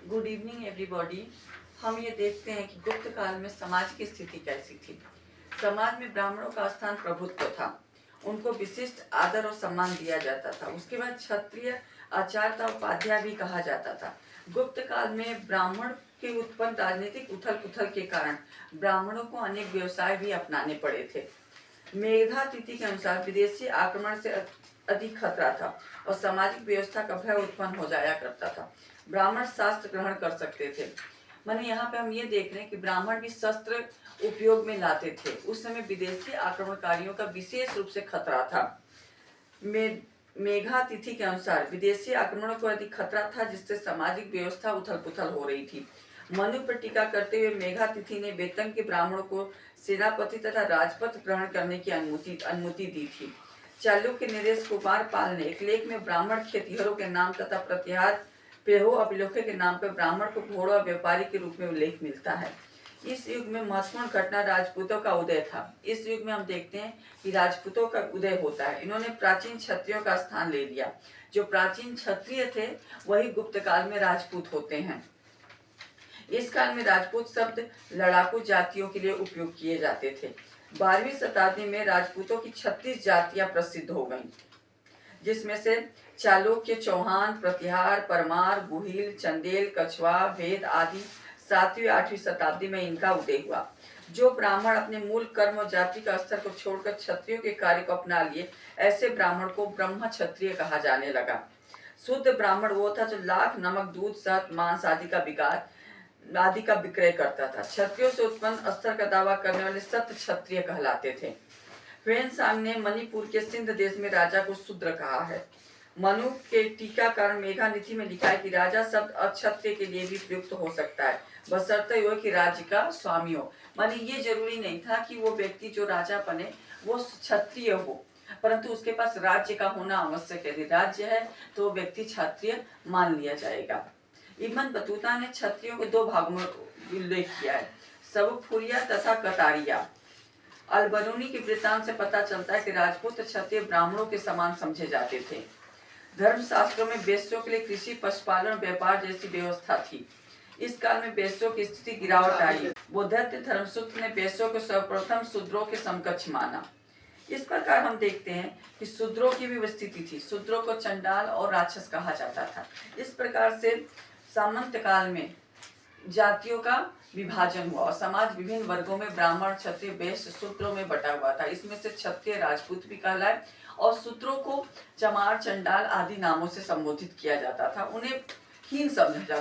Good evening everybody. हम ये देखते हैं कि गुप्त काल में समाज की स्थिति कैसी थी। समाज में ब्राह्मणों का स्थान प्रभुत्व था, उनको विशिष्ट आदर और सम्मान दिया जाता था। उसके बाद क्षत्रिय आचार्य उपाध्याय भी कहा जाता था। गुप्त काल में ब्राह्मण के उत्पन्न राजनीतिक उथल पुथल के कारण ब्राह्मणों को अनेक व्यवसाय भी अपनाने पड़े थे। मेधा तिथि के अनुसार विदेशी आक्रमण से अधिक खतरा था और सामाजिक व्यवस्था का भय उत्पन्न हो जाया करता था। ब्राह्मण शास्त्र ग्रहण कर सकते थे। माने यहाँ पे हम ये देख रहे हैं कि ब्राह्मण भी शस्त्र उपयोग में लाते थे। उस समय विदेशी आक्रमणकारियों का विशेष रूप से खतरा था। मेघा तिथि के अनुसार विदेशी आक्रमणों को अधिक खतरा था, जिससे सामाजिक व्यवस्था उथल पुथल हो रही थी। मनु पर टीका करते हुए मेघा तिथि ने वेतन के ब्राह्मणों को सेनापति तथा राजपथ ग्रहण करने की अनुमति दी थी। चालुक्य नरेश कुमार पाल ने एक लेख में ब्राह्मण खेतिहरों के नाम तथा प्रतिहार पेहो अभिलोके के नाम पर ब्राह्मण को घोड़ा व्यापारी के रूप में उल्लेख मिलता है। इस युग में महत्वपूर्ण घटना राजपूतों का उदय था। इस युग में हम देखते हैं कि राजपूतों का उदय होता है। इन्होंने प्राचीन क्षत्रियों का स्थान ले लिया। जो प्राचीन क्षत्रिय थे वही गुप्त काल में राजपूत होते हैं। इस काल में राजपूत शब्द लड़ाकू जातियों के लिए उपयोग किए जाते थे। 12वीं शताब्दी में राजपूतों की 36 जातियां प्रसिद्ध हो गईं, जिसमें से चालुक्य, चौहान, प्रतिहार, परमार, गुहिल, चंदेल, कछवा, वेद आदि 7वीं 8वीं शताब्दी में इनका उदय हुआ। जो ब्राह्मण अपने मूल कर्म और जाति का स्तर को छोड़कर क्षत्रियों के कार्य को अपना लिए, ऐसे ब्राह्मण को ब्रह्म क्षत्रिय कहा जाने लगा। शुद्ध ब्राह्मण वो था जो लाख, नमक, दूध, शहद, मांस आदि का विक्रय करता था। क्षत्रियों से उत्पन्न स्तर का दावा करने वाले सत क्षत्रिय कहलाते थे। ह्वेनसांग ने मणिपुर के सिंध देश में राजा को शूद्र कहा है। मनु के टीकाकार मेघानिधि में लिखा है कि राजा शब्द अक्षत्रिय के लिए भी प्रयुक्त हो सकता है, बशर्ते हो कि राज्य का स्वामी हो। माने ये जरूरी नहीं था कि वो व्यक्ति जो राजा बने वो क्षत्रिय हो, परंतु उसके पास राज्य का होना आवश्यक है। यदि राज्य है तो व्यक्ति क्षत्रिय मान लिया जाएगा। इब्न बतूता ने क्षत्रियों के 2 भागों में उल्लेख किया है, सबफुरिया तथा कतारिया। अलबरूनी के वृत्तांत से पता चलता है कि राजपूत क्षत्रिय ब्राह्मणों के समान समझे जाते थे। धर्मशास्त्रों में वेश्यों के लिए कृषि, पशुपालन और व्यापार जैसी व्यवस्था थी। इस काल में वेश्यों की स्थिति गिरावट आई। बौद्धत्व धर्मसूत्र ने वेश्यों को सर्वप्रथम शूद्रों के समकक्ष माना। इस प्रकार हम देखते हैं कि शूद्रों की भी स्थिति थी। शूद्रों को चंडाल और राक्षस कहा जाता था। इस प्रकार से सामंत काल में जातियों का विभाजन हुआ और समाज विभिन्न वर्गों में ब्राह्मण, क्षत्रिय, वैश्य, शूद्रों में बटा हुआ था। इसमें से क्षत्रिय राजपूत भी कहलाए और शूद्रों को चमार, चंडाल आदि नामों से संबोधित किया जाता था। उन्हें हीन समझा जाता था।